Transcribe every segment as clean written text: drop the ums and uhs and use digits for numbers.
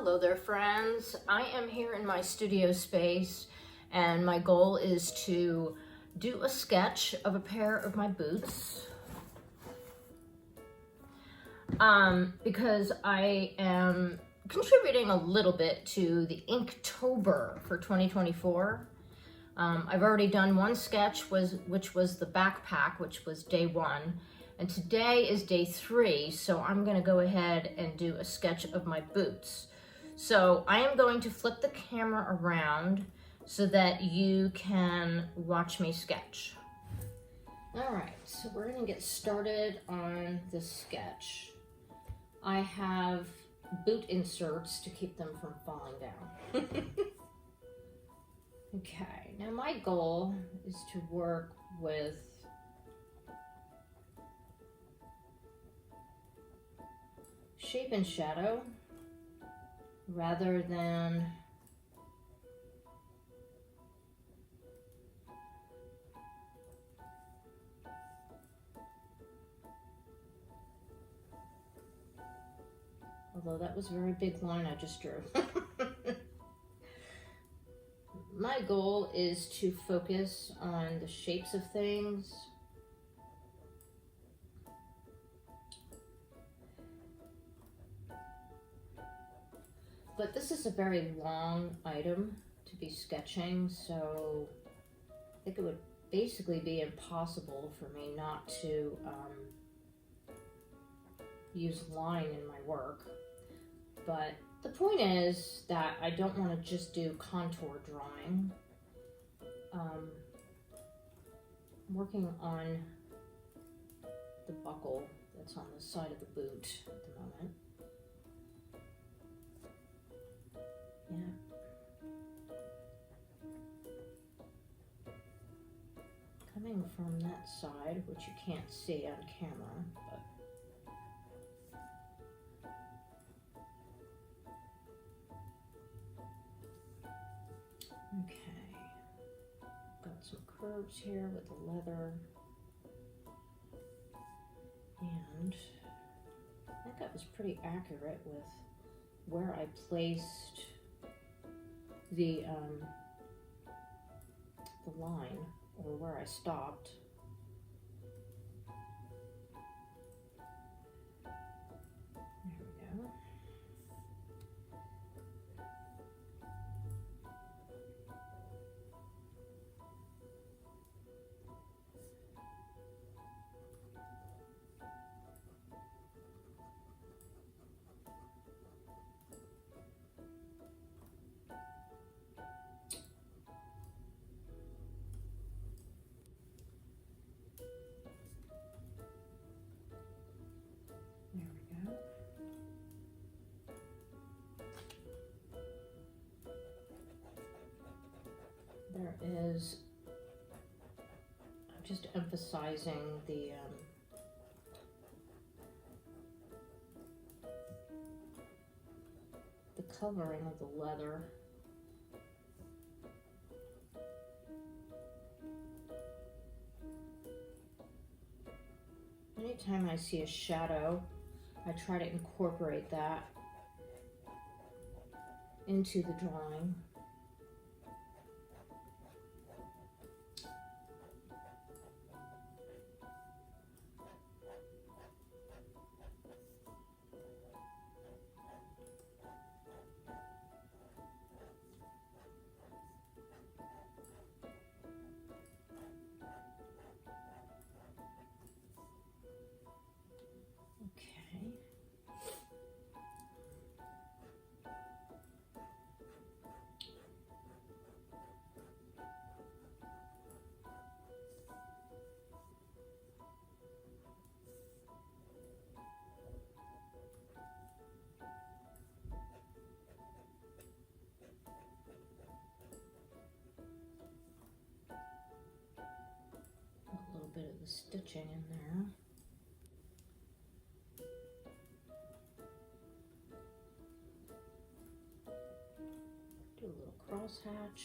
Hello there, friends. I am here in my studio space, and my goal is to do a sketch of a pair of my boots. Because I am contributing a little bit to the Inktober for 2024. I've already done one sketch, which was the backpack, which was day 1. And today is day 3, so I'm gonna go ahead and do a sketch of my boots. So I am going to flip the camera around so that you can watch me sketch. All right, so we're gonna get started on this sketch. I have boot inserts to keep them from falling down. Okay, now my goal is to work with shape and shadow rather than although that was a very big line I just drew. My goal is to focus on the shapes of things. But this is a very long item to be sketching, so I think it would basically be impossible for me not to use line in my work. But the point is that I don't want to just do contour drawing. I'm working on the buckle that's on the side of the boot at the moment. Yeah. Coming from that side, which you can't see on camera, but okay. Got some curves here with the leather. And I think that was pretty accurate with where I placed the line, or where I stopped. There we go. There is, I'm just emphasizing the coloring of the leather. Anytime I see a shadow, I try to incorporate that into the drawing. Bit of the stitching in there. Do a little crosshatch.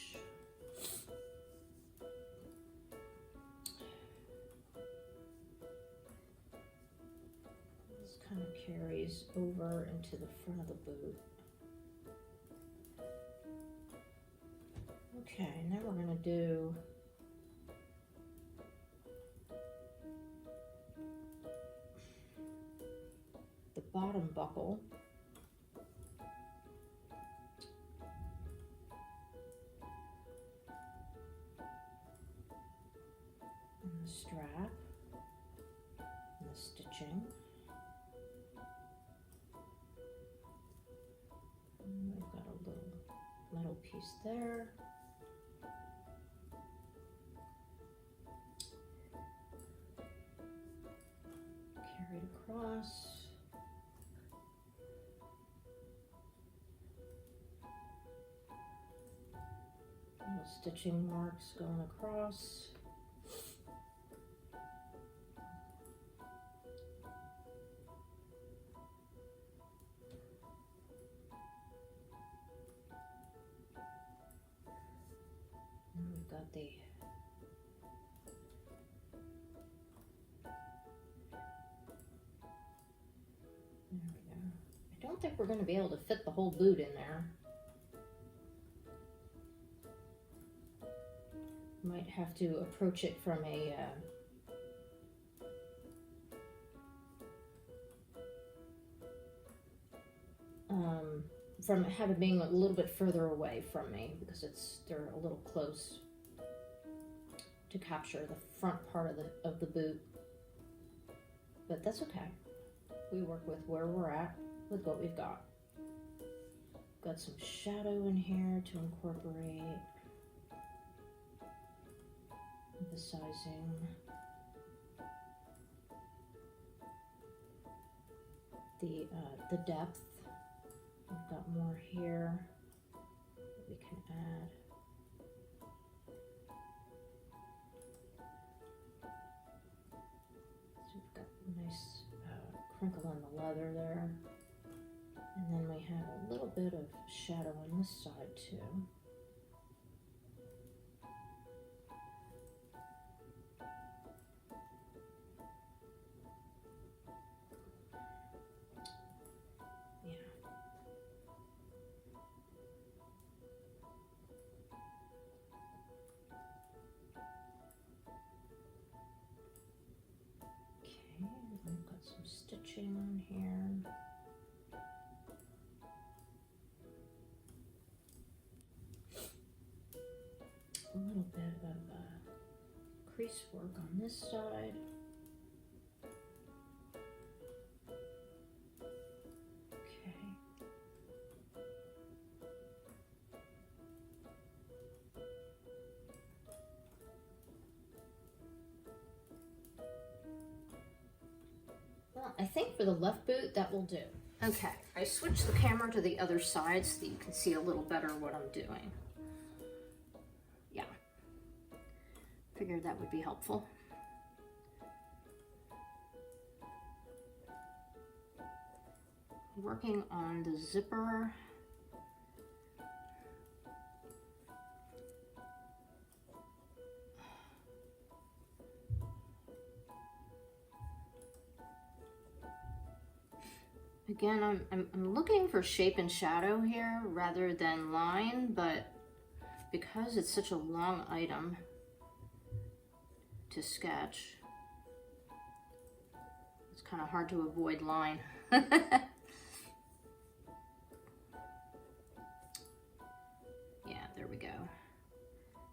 This kind of carries over into the front of the boot. Okay, now we're going to do the bottom buckle. And the strap and the stitching. And we've got a little metal piece there. Carried across. Little stitching marks going across. And we've got the there we go. I don't think we're going to be able to fit the whole boot in there. Might have to approach it from a from have it being a little bit further away from me, because they're a little close to capture the front part of the boot. But that's okay. We work with where we're at with what we've got. Got some shadow in here to incorporate, emphasizing the depth. We've got more here that we can add. So we've got a nice crinkle in the leather there. And then we have a little bit of shadow on this side too. I've got some stitching on here. A little bit of crease work on this side. Okay. Well, I think for the left boot, that will do. Okay, I switched the camera to the other side so that you can see a little better what I'm doing. Yeah, figured that would be helpful. Working on the zipper. Again, I'm looking for shape and shadow here rather than line, but because it's such a long item to sketch, it's kind of hard to avoid line. Yeah, there we go.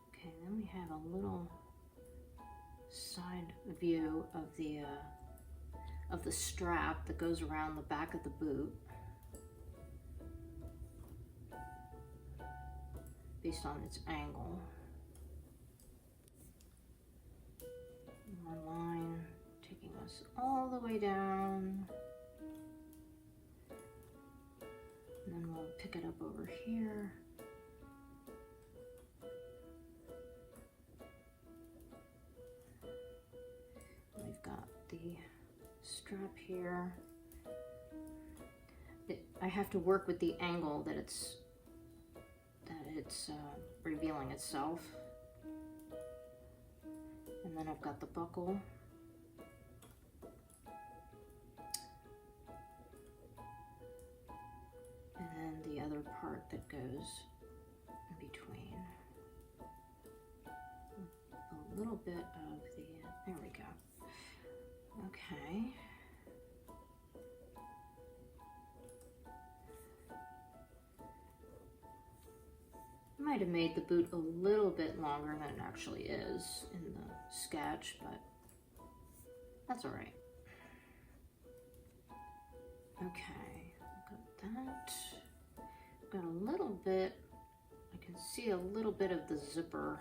Okay, then we have a little side view of the strap that goes around the back of the boot, based on its angle. More line taking us all the way down, and then we'll pick it up over here. We've got the strap here. I have to work with the angle that it's revealing itself. And then I've got the buckle. And then the other part that goes in between. little bit of the, there we go. Okay. I might have made the boot a little bit longer than it actually is in the sketch, but that's all right. Okay, got that. Got a little bit, I can see a little bit of the zipper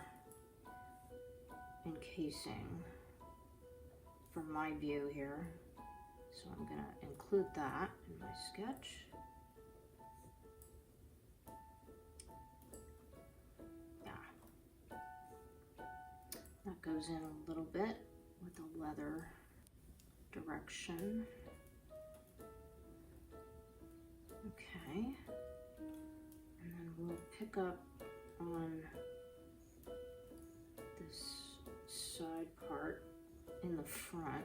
encasing from my view here. So I'm gonna include that in my sketch. Yeah. That goes in a little bit with the leather direction. Okay. And then we'll pick up on this side part in the front.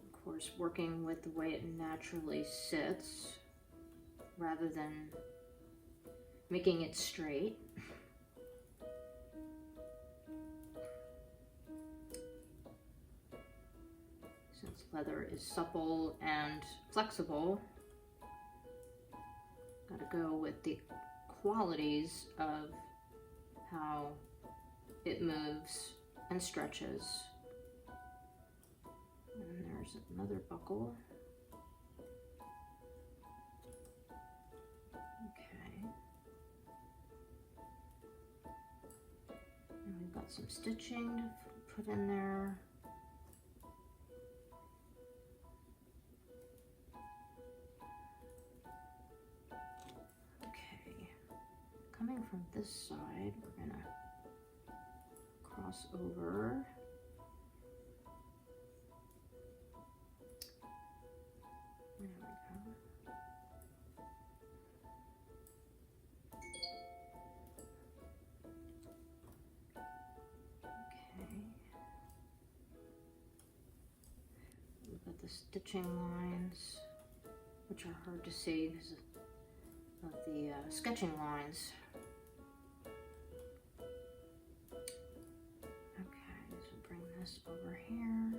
Of course, working with the way it naturally sits rather than making it straight. Since leather is supple and flexible, gotta go with the qualities of how it moves and stretches. And there's another buckle. Okay. And we've got some stitching to put in there. Coming from this side, we're gonna cross over. There we go. Okay. We've got the stitching lines, which are hard to see because of the sketching lines. Okay, so bring this over here.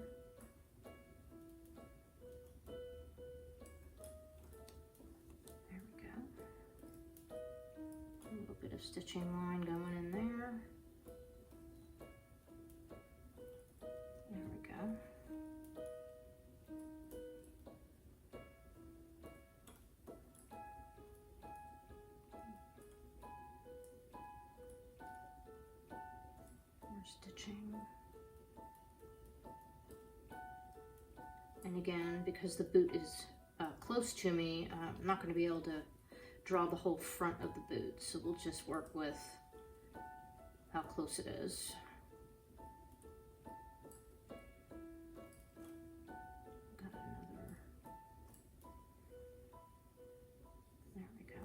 There we go. A little bit of stitching line going in there. There we go. Stitching. And again, because the boot is close to me, I'm not going to be able to draw the whole front of the boot, so we'll just work with how close it is. Got another. There we go.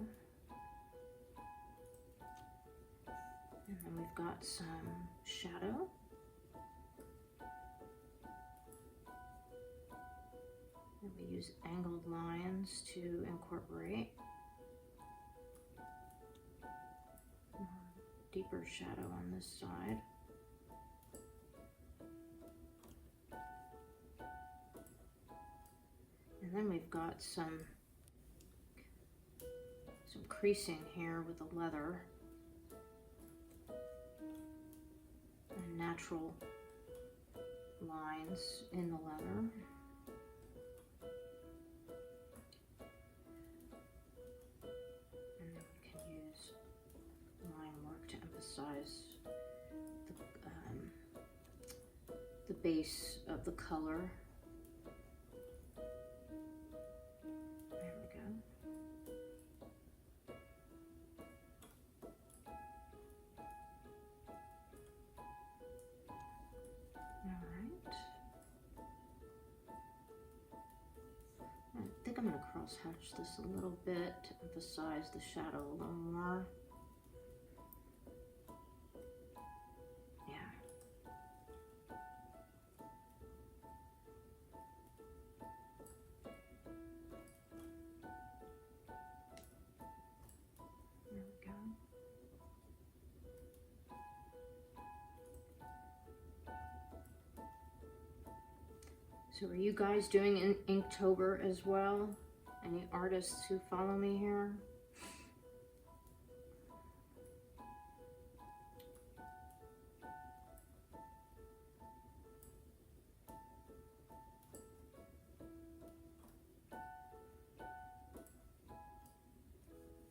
And then we've got some shadow. And we use angled lines to incorporate deeper shadow on this side. And then we've got some creasing here with the leather. And natural lines in the leather. And then we can use line work to emphasize the base of the color. There we go. I think I'm going to cross hatch this a little bit to emphasize the shadow a little more. Yeah. There we go. So are you guys doing Inktober as well? Any artists who follow me here?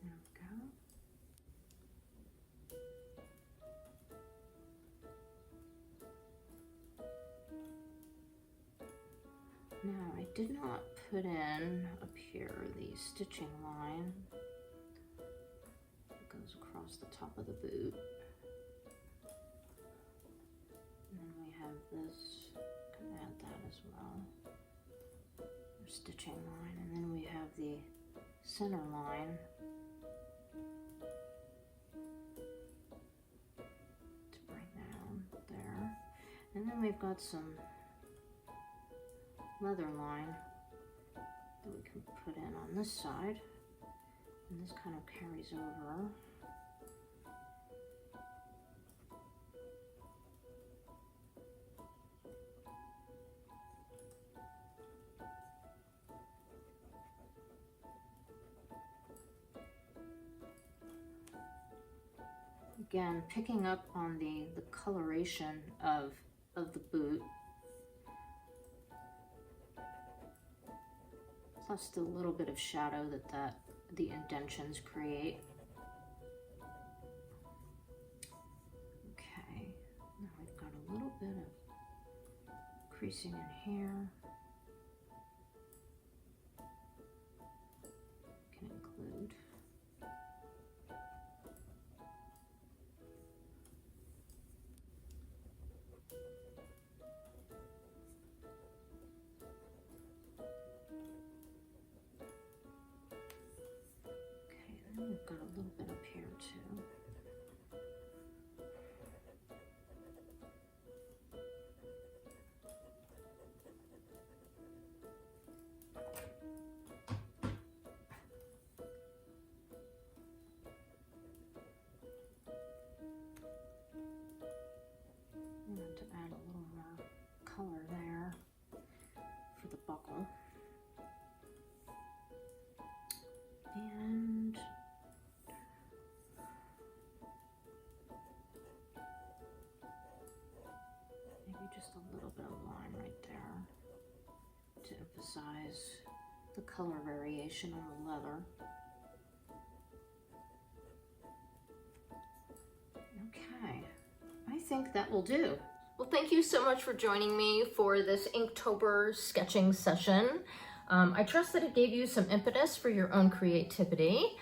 There we go. Now, I did not put in up here the stitching line that goes across the top of the boot. And then we have this, can add that as well, our stitching line. And then we have the center line to bring down there. And then we've got some leather line that we can put in on this side, and this kind of carries over. Again, picking up on the coloration of the boot. Plus the little bit of shadow that the indentions create. Okay, now we've got a little bit of creasing in here. Can include. We've got a little bit up here too. I want to add a little more color there for the buckle. And just a little bit of line right there to emphasize the color variation on the leather. Okay, I think that will do. Well, thank you so much for joining me for this Inktober sketching session. I trust that it gave you some impetus for your own creativity.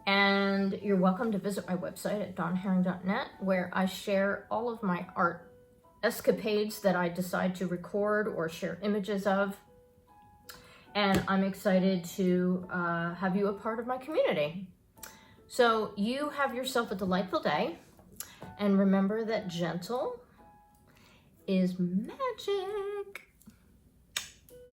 And you're welcome to visit my website at dawnherring.net, where I share all of my art escapades that I decide to record or share images of. And I'm excited to have you a part of my community. So you have yourself a delightful day, and remember that gentle is magic.